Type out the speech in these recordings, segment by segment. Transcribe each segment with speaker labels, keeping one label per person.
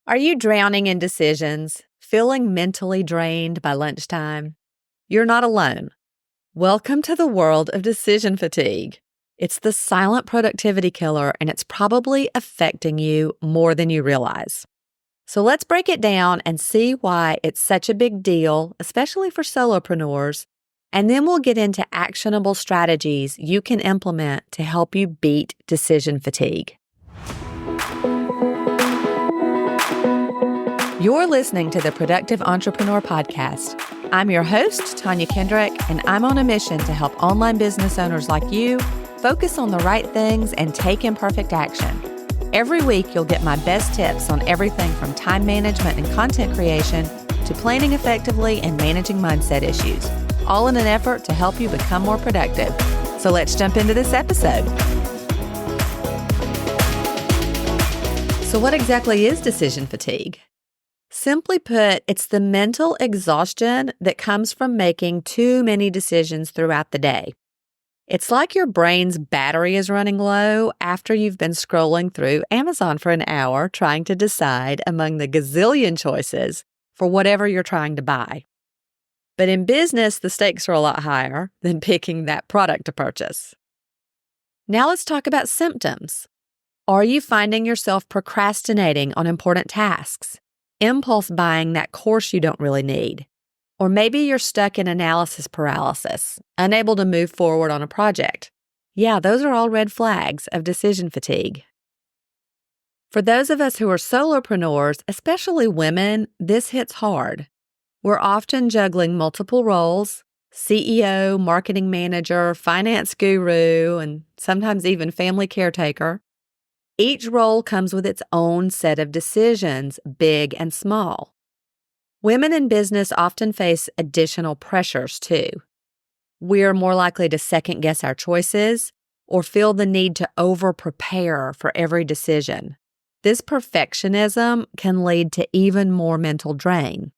Speaker 1: Are you drowning in decisions, feeling mentally drained by lunchtime? You're not alone. Welcome to the world of decision fatigue. It's the silent productivity killer, and it's probably affecting you more than you realize. So let's break it down and see why it's such a big deal, especially for solopreneurs. And then we'll get into actionable strategies you can implement to help you beat decision fatigue. You're listening to the Productive Entrepreneur Podcast. I'm your host, Tanya Kendrick, and I'm on a mission to help online business owners like you focus on the right things and take imperfect action. Every week, you'll get my best tips on everything from time management and content creation to planning effectively and managing mindset issues, all in an effort to help you become more productive. So let's jump into this episode. So what exactly is decision fatigue? Simply put, it's the mental exhaustion that comes from making too many decisions throughout the day. It's like your brain's battery is running low after you've been scrolling through Amazon for an hour trying to decide among the gazillion choices for whatever you're trying to buy. But in business, the stakes are a lot higher than picking that product to purchase. Now let's talk about symptoms. Are you finding yourself procrastinating on important tasks? Impulse buying that course you don't really need? Or maybe you're stuck in analysis paralysis, unable to move forward on a project. Yeah, those are all red flags of decision fatigue. For those of us who are solopreneurs, especially women, this hits hard. We're often juggling multiple roles: CEO, marketing manager, finance guru, and sometimes even family caretaker. Each role comes with its own set of decisions, big and small. Women in business often face additional pressures too. We're more likely to second-guess our choices or feel the need to over-prepare for every decision. This perfectionism can lead to even more mental drain.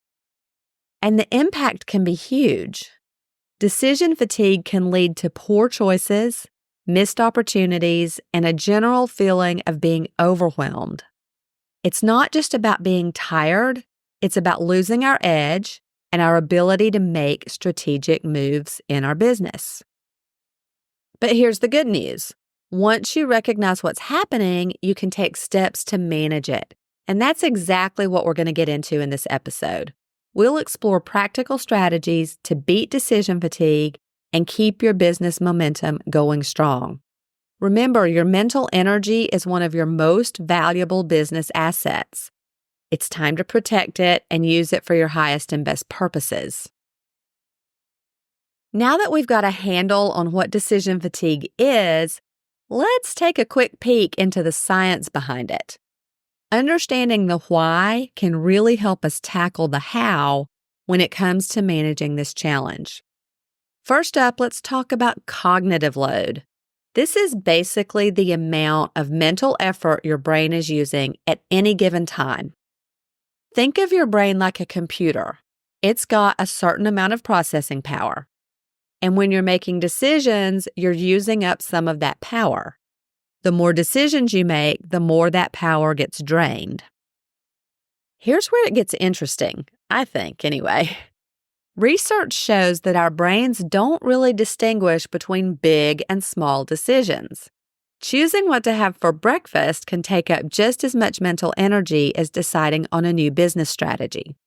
Speaker 1: And the impact can be huge. Decision fatigue can lead to poor choices, missed opportunities, and a general feeling of being overwhelmed. It's not just about being tired, it's about losing our edge and our ability to make strategic moves in our business. But here's the good news. Once you recognize what's happening, you can take steps to manage it. And that's exactly what we're going to get into in this episode. We'll explore practical strategies to beat decision fatigue and keep your business momentum going strong. Remember, your mental energy is one of your most valuable business assets. It's time to protect it and use it for your highest and best purposes. Now that we've got a handle on what decision fatigue is, let's take a quick peek into the science behind it. Understanding the why can really help us tackle the how when it comes to managing this challenge. First up, let's talk about cognitive load. This is basically the amount of mental effort your brain is using at any given time. Think of your brain like a computer. It's got a certain amount of processing power. And when you're making decisions, you're using up some of that power. The more decisions you make, the more that power gets drained. Here's where it gets interesting, I think, anyway. Research shows that our brains don't really distinguish between big and small decisions. Choosing what to have for breakfast can take up just as much mental energy as deciding on a new business strategy.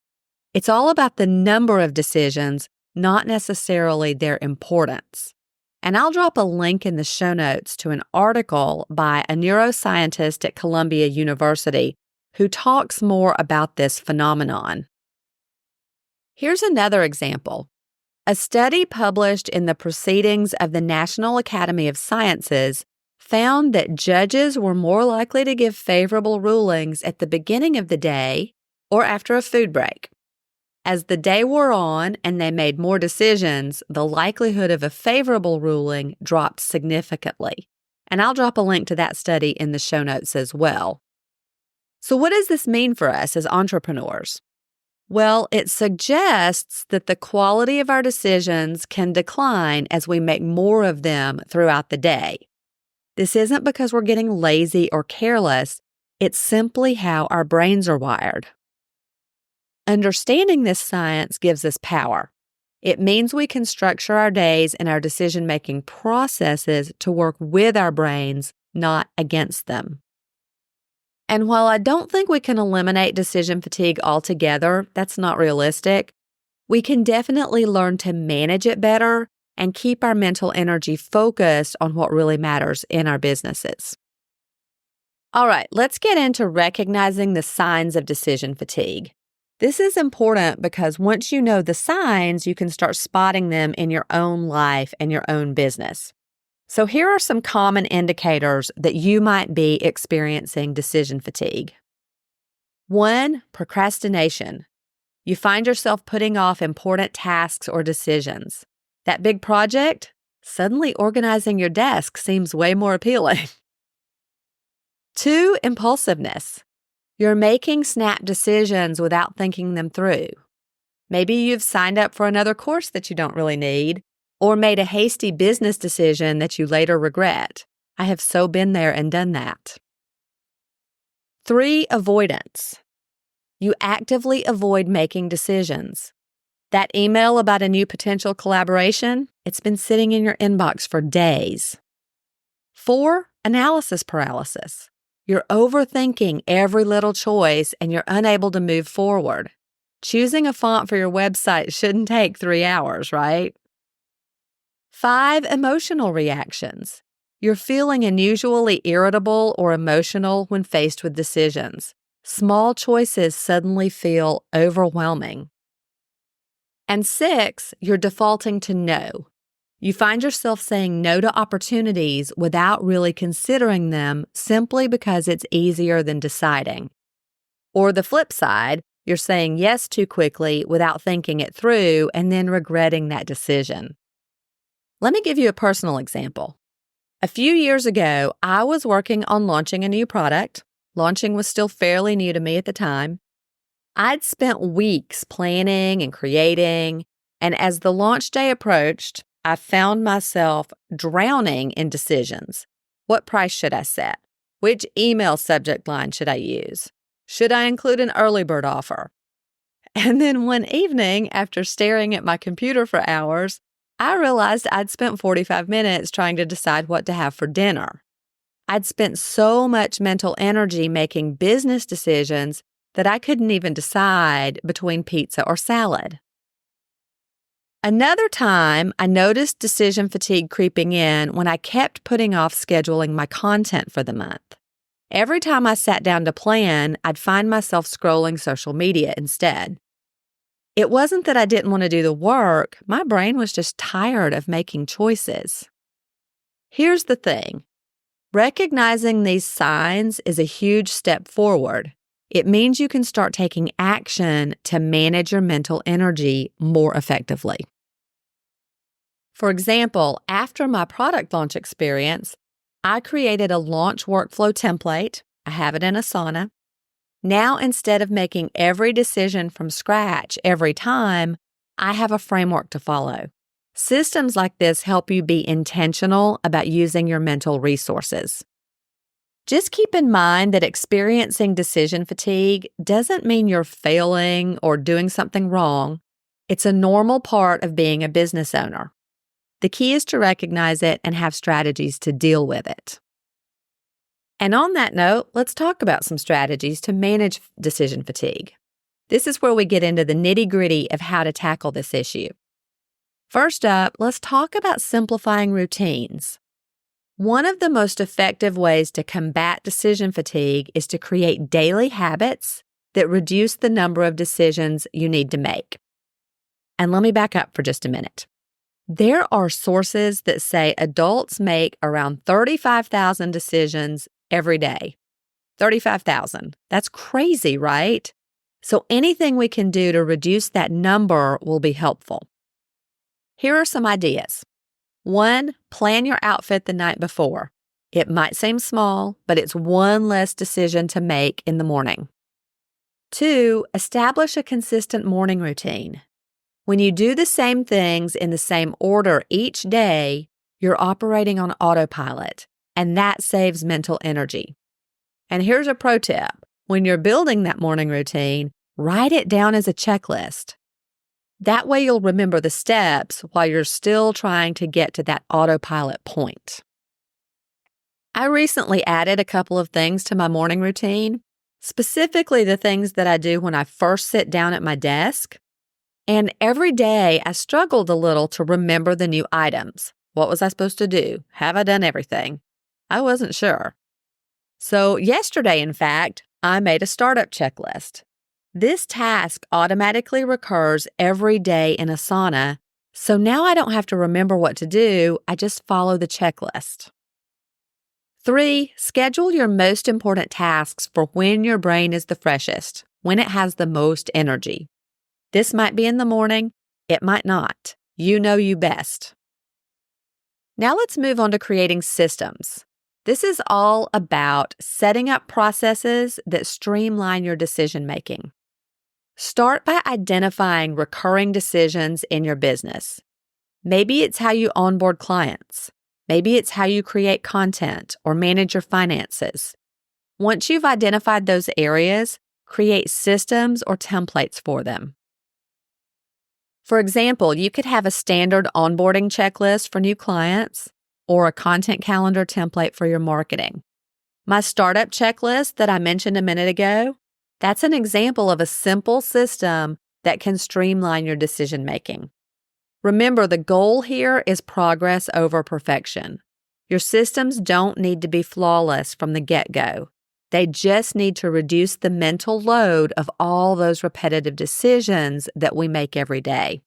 Speaker 1: It's all about the number of decisions, not necessarily their importance. And I'll drop a link in the show notes to an article by a neuroscientist at Columbia University who talks more about this phenomenon. Here's another example. A study published in the Proceedings of the National Academy of Sciences found that judges were more likely to give favorable rulings at the beginning of the day or after a food break. As the day wore on and they made more decisions, the likelihood of a favorable ruling dropped significantly. And I'll drop a link to that study in the show notes as well. So what does this mean for us as entrepreneurs? Well, it suggests that the quality of our decisions can decline as we make more of them throughout the day. This isn't because we're getting lazy or careless. It's simply how our brains are wired. Understanding this science gives us power. It means we can structure our days and our decision-making processes to work with our brains, not against them. And while I don't think we can eliminate decision fatigue altogether, that's not realistic, we can definitely learn to manage it better and keep our mental energy focused on what really matters in our businesses. All right, let's get into recognizing the signs of decision fatigue. This is important because once you know the signs, you can start spotting them in your own life and your own business. So here are some common indicators that you might be experiencing decision fatigue. 1, procrastination. You find yourself putting off important tasks or decisions. That big project? Suddenly organizing your desk seems way more appealing. 2, impulsiveness. You're making snap decisions without thinking them through. Maybe you've signed up for another course that you don't really need, or made a hasty business decision that you later regret. I have so been there and done that. 3, avoidance. You actively avoid making decisions. That email about a new potential collaboration, it's been sitting in your inbox for days. 4, analysis paralysis. You're overthinking every little choice and you're unable to move forward. Choosing a font for your website shouldn't take 3 hours, right? 5, emotional reactions. You're feeling unusually irritable or emotional when faced with decisions. Small choices suddenly feel overwhelming. And 6, you're defaulting to no. You find yourself saying no to opportunities without really considering them simply because it's easier than deciding. Or the flip side, you're saying yes too quickly without thinking it through and then regretting that decision. Let me give you a personal example. A few years ago, I was working on launching a new product. Launching was still fairly new to me at the time. I'd spent weeks planning and creating, and as the launch day approached, I found myself drowning in decisions. What price should I set? Which email subject line should I use? Should I include an early bird offer? And then one evening, after staring at my computer for hours, I realized I'd spent 45 minutes trying to decide what to have for dinner. I'd spent so much mental energy making business decisions that I couldn't even decide between pizza or salad. Another time, I noticed decision fatigue creeping in when I kept putting off scheduling my content for the month. Every time I sat down to plan, I'd find myself scrolling social media instead. It wasn't that I didn't want to do the work, my brain was just tired of making choices. Here's the thing. Recognizing these signs is a huge step forward. It means you can start taking action to manage your mental energy more effectively. For example, after my product launch experience, I created a launch workflow template. I have it in Asana. Now, instead of making every decision from scratch every time, I have a framework to follow. Systems like this help you be intentional about using your mental resources. Just keep in mind that experiencing decision fatigue doesn't mean you're failing or doing something wrong. It's a normal part of being a business owner. The key is to recognize it and have strategies to deal with it. And on that note, let's talk about some strategies to manage decision fatigue. This is where we get into the nitty-gritty of how to tackle this issue. First up, let's talk about simplifying routines. One of the most effective ways to combat decision fatigue is to create daily habits that reduce the number of decisions you need to make. And let me back up for just a minute. There are sources that say adults make around 35,000 decisions every day. 35,000. That's crazy, right? So anything we can do to reduce that number will be helpful. Here are some ideas. 1, plan your outfit the night before. It might seem small, but it's one less decision to make in the morning. 2, establish a consistent morning routine. When you do the same things in the same order each day, you're operating on autopilot, and that saves mental energy. And here's a pro tip. When you're building that morning routine, write it down as a checklist. That way you'll remember the steps while you're still trying to get to that autopilot point. I recently added a couple of things to my morning routine, specifically the things that I do when I first sit down at my desk. And every day I struggled a little to remember the new items. What was I supposed to do? Have I done everything? I wasn't sure. So yesterday, in fact, I made a startup checklist. This task automatically recurs every day in Asana, so now I don't have to remember what to do, I just follow the checklist. 3, schedule your most important tasks for when your brain is the freshest, when it has the most energy. This might be in the morning, it might not. You know you best. Now let's move on to creating systems. This is all about setting up processes that streamline your decision-making. Start by identifying recurring decisions in your business. Maybe it's how you onboard clients. Maybe it's how you create content or manage your finances. Once you've identified those areas, create systems or templates for them. For example, you could have a standard onboarding checklist for new clients or a content calendar template for your marketing. My startup checklist that I mentioned a minute ago, that's an example of a simple system that can streamline your decision-making. Remember, the goal here is progress over perfection. Your systems don't need to be flawless from the get-go. They just need to reduce the mental load of all those repetitive decisions that we make every day.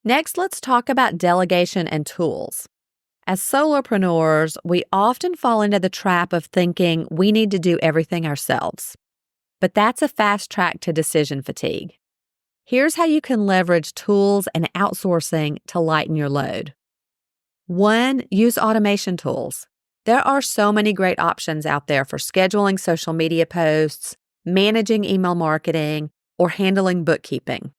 Speaker 1: Next, let's talk about delegation and tools. As solopreneurs, we often fall into the trap of thinking we need to do everything ourselves. But that's a fast track to decision fatigue. Here's how you can leverage tools and outsourcing to lighten your load. 1, use automation tools. There are so many great options out there for scheduling social media posts, managing email marketing, or handling bookkeeping.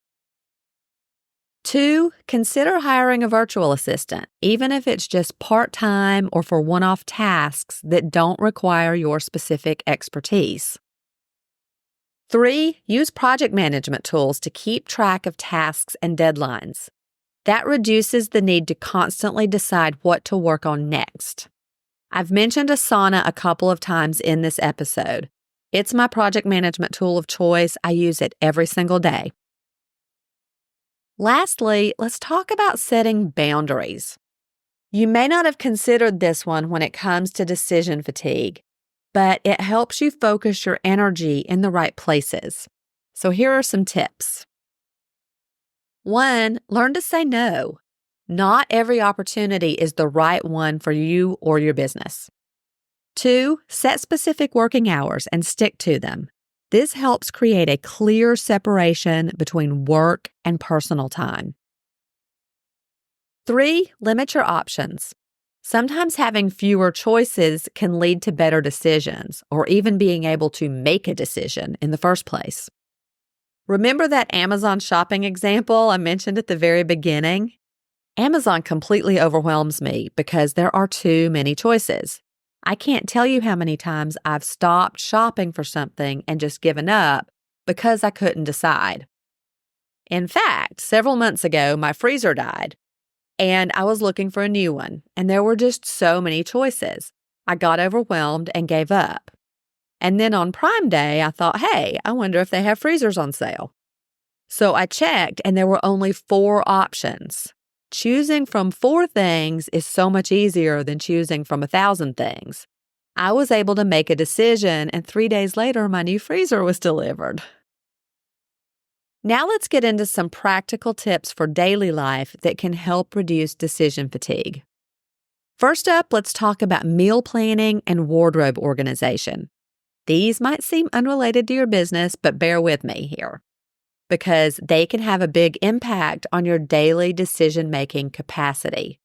Speaker 1: 2, consider hiring a virtual assistant, even if it's just part-time or for one-off tasks that don't require your specific expertise. 3, use project management tools to keep track of tasks and deadlines. That reduces the need to constantly decide what to work on next. I've mentioned Asana a couple of times in this episode. It's my project management tool of choice. I use it every single day. Lastly, let's talk about setting boundaries. You may not have considered this one when it comes to decision fatigue, but it helps you focus your energy in the right places. So here are some tips. 1, learn to say no. Not every opportunity is the right one for you or your business. 2, set specific working hours and stick to them. This helps create a clear separation between work and personal time. 3, limit your options. Sometimes having fewer choices can lead to better decisions or even being able to make a decision in the first place. Remember that Amazon shopping example I mentioned at the very beginning? Amazon completely overwhelms me because there are too many choices. I can't tell you how many times I've stopped shopping for something and just given up because I couldn't decide. In fact, several months ago, my freezer died, and I was looking for a new one, and there were just so many choices. I got overwhelmed and gave up. And then on Prime Day, I thought, hey, I wonder if they have freezers on sale. So I checked, and there were only 4 options. Choosing from 4 things is so much easier than choosing from 1,000 things. I was able to make a decision, and 3 days later, my new freezer was delivered. Now let's get into some practical tips for daily life that can help reduce decision fatigue. First up, let's talk about meal planning and wardrobe organization. These might seem unrelated to your business, but bear with me here, because they can have a big impact on your daily decision-making capacity.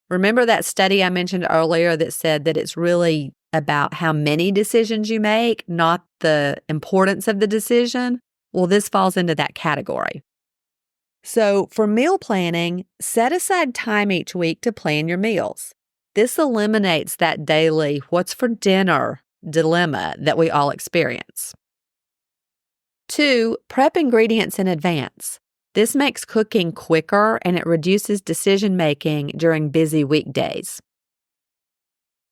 Speaker 1: Remember that study I mentioned earlier that said that it's really about how many decisions you make, not the importance of the decision? Well, this falls into that category. So for meal planning, set aside time each week to plan your meals. This eliminates that daily, what's for dinner, dilemma that we all experience. 2, prep ingredients in advance. This makes cooking quicker and it reduces decision-making during busy weekdays.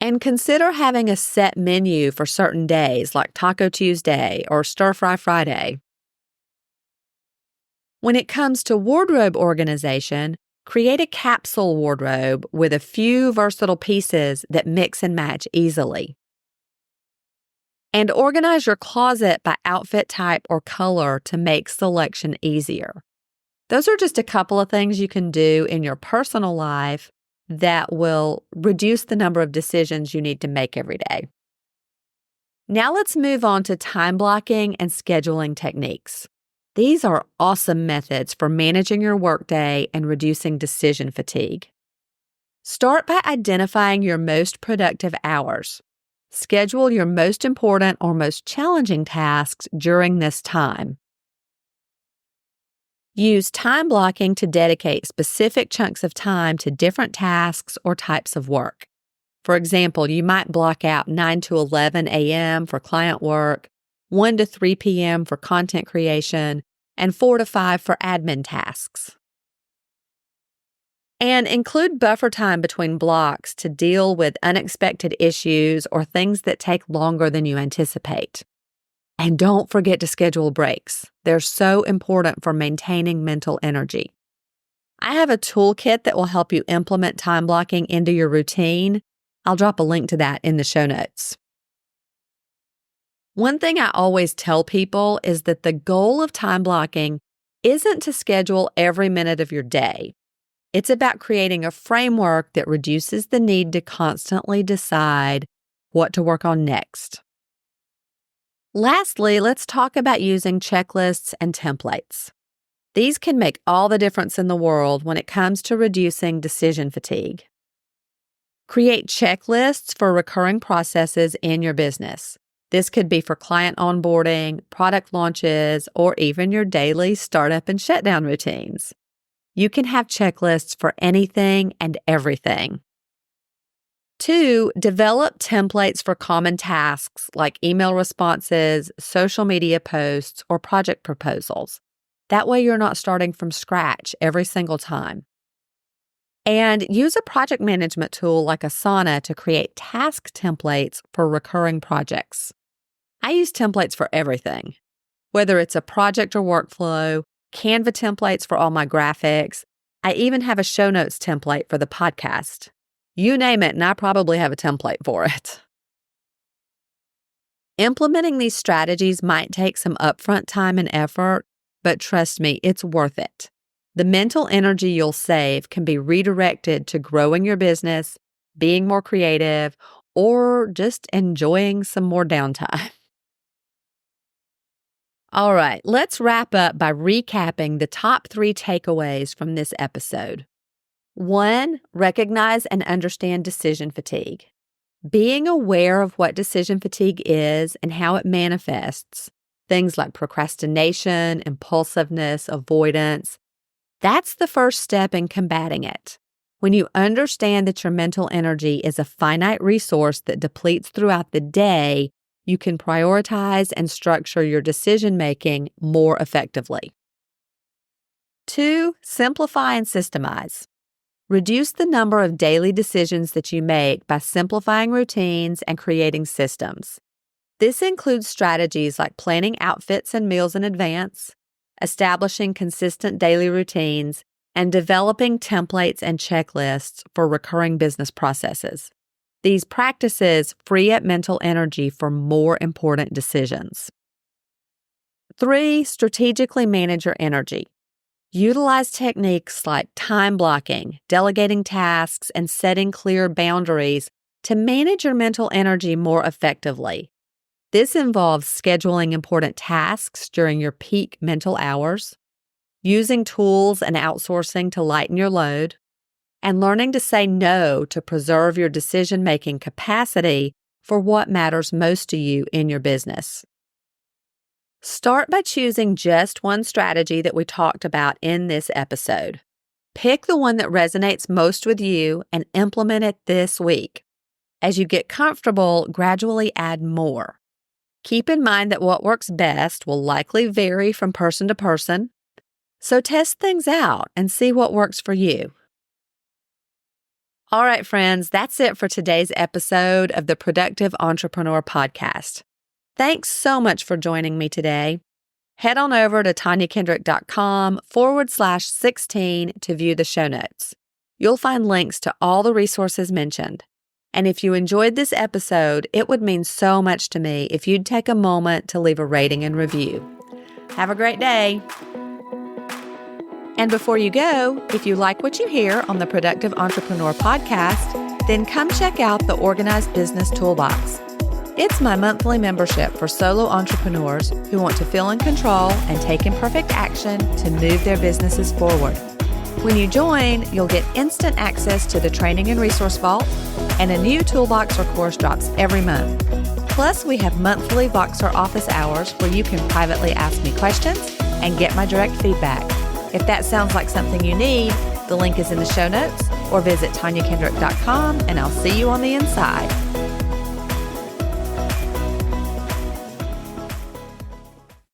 Speaker 1: And consider having a set menu for certain days like Taco Tuesday or Stir Fry Friday. When it comes to wardrobe organization, create a capsule wardrobe with a few versatile pieces that mix and match easily. And organize your closet by outfit type or color to make selection easier. Those are just a couple of things you can do in your personal life that will reduce the number of decisions you need to make every day. Now let's move on to time blocking and scheduling techniques. These are awesome methods for managing your workday and reducing decision fatigue. Start by identifying your most productive hours. Schedule your most important or most challenging tasks during this time. Use time blocking to dedicate specific chunks of time to different tasks or types of work. For example, you might block out 9 to 11 a.m. for client work, 1 to 3 p.m. for content creation, and 4 to 5 for admin tasks. And include buffer time between blocks to deal with unexpected issues or things that take longer than you anticipate. And don't forget to schedule breaks. They're so important for maintaining mental energy. I have a toolkit that will help you implement time blocking into your routine. I'll drop a link to that in the show notes. One thing I always tell people is that the goal of time blocking isn't to schedule every minute of your day. It's about creating a framework that reduces the need to constantly decide what to work on next. Lastly, let's talk about using checklists and templates. These can make all the difference in the world when it comes to reducing decision fatigue. Create checklists for recurring processes in your business. This could be for client onboarding, product launches, or even your daily startup and shutdown routines. You can have checklists for anything and everything. 2, develop templates for common tasks like email responses, social media posts, or project proposals. That way you're not starting from scratch every single time. And use a project management tool like Asana to create task templates for recurring projects. I use templates for everything, whether it's a project or workflow, Canva templates for all my graphics. I even have a show notes template for the podcast. You name it, and I probably have a template for it. Implementing these strategies might take some upfront time and effort, but trust me, it's worth it. The mental energy you'll save can be redirected to growing your business, being more creative, or just enjoying some more downtime. All right, let's wrap up by recapping the top 3 takeaways from this episode. 1, recognize and understand decision fatigue. Being aware of what decision fatigue is and how it manifests, things like procrastination, impulsiveness, avoidance, that's the first step in combating it. When you understand that your mental energy is a finite resource that depletes throughout the day, you can prioritize and structure your decision-making more effectively. 2, simplify and systemize. Reduce the number of daily decisions that you make by simplifying routines and creating systems. This includes strategies like planning outfits and meals in advance, establishing consistent daily routines, and developing templates and checklists for recurring business processes. These practices free up mental energy for more important decisions. 3, strategically manage your energy. Utilize techniques like time blocking, delegating tasks, and setting clear boundaries to manage your mental energy more effectively. This involves scheduling important tasks during your peak mental hours, using tools and outsourcing to lighten your load, and learning to say no to preserve your decision-making capacity for what matters most to you in your business. Start by choosing just one strategy that we talked about in this episode. Pick the one that resonates most with you and implement it this week. As you get comfortable, gradually add more. Keep in mind that what works best will likely vary from person to person, so test things out and see what works for you. All right, friends, that's it for today's episode of the Productive Entrepreneur Podcast. Thanks so much for joining me today. Head on over to TanyaKendrick.com/16 to view the show notes. You'll find links to all the resources mentioned. And if you enjoyed this episode, it would mean so much to me if you'd take a moment to leave a rating and review. Have a great day. And before you go, if you like what you hear on the Productive Entrepreneur Podcast, then come check out the Organized Business Toolbox. It's my monthly membership for solo entrepreneurs who want to feel in control and take imperfect action to move their businesses forward. When you join, you'll get instant access to the Training and Resource Vault, and a new toolbox or course drops every month. Plus, we have monthly Voxer office hours where you can privately ask me questions and get my direct feedback. If that sounds like something you need, the link is in the show notes, or visit TanyaKendrick.com, and I'll see you on the inside.